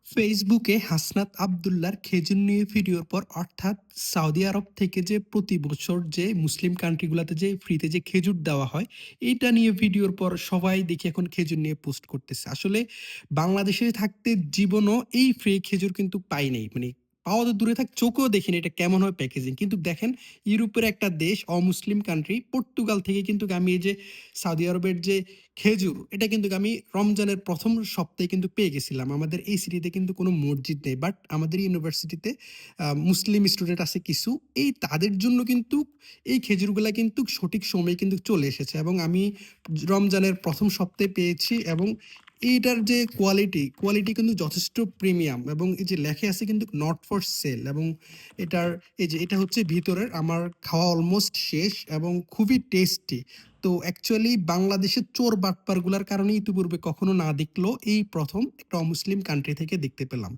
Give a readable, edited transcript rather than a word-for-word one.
ফেসবুকে হাসনাত আব্দুল্লাহর খেজুর নিয়ে ভিডিওর পর অর্থাৎ সৌদি আরব থেকে যে প্রতি বছর যে মুসলিম কান্ট্রিগুলোতে যে ফ্রিতে যে খেজুর দেওয়া হয়, এইটা নিয়ে ভিডিওর পর সবাই দেখি এখন খেজুর নিয়ে পোস্ট করতেছে। আসলে বাংলাদেশে থাকতে জীবনও এই ফ্রি খেজুর কিন্তু পাই নাই। মানে পাওয়া তো দূরে থাক, চোখেও দেখিনি এটা কেমন হয় প্যাকেজিং। কিন্তু দেখেন, ইউরোপের একটা দেশ অমুসলিম কান্ট্রি পর্তুগাল থেকে কিন্তু আমি এই যে সৌদি আরবের যে খেজুর, এটা কিন্তু আমি রমজানের ১ম সপ্তাহে কিন্তু পেয়ে গেছিলাম। আমাদের এই সিটিতে কিন্তু কোনো মসজিদ নেই। বাট আমাদের ইউনিভার্সিটিতে মুসলিম স্টুডেন্ট আছে কিছু। এই তাদের জন্য কিন্তু এই খেজুরগুলা কিন্তু সঠিক সময়ে কিন্তু চলে এসেছে এবং আমি রমজানের ১ম সপ্তাহে পেয়েছি এবং এইটার যে কোয়ালিটি কিন্তু যথেষ্ট প্রিমিয়াম এবং এই যে লেখা আছে কিন্তু নট ফর সেল এবং এটার এই যে এটা হচ্ছে ভিতরের আমার খাওয়া অলমোস্ট শেষ এবং খুবই টেস্টি। তো অ্যাকচুয়ালি বাংলাদেশের চোর বাটপারগুলার কারণে ইতিপূর্বে কখনো না দেখলেও এই ১ম একটা অমুসলিম কান্ট্রি থেকে দেখতে পেলাম।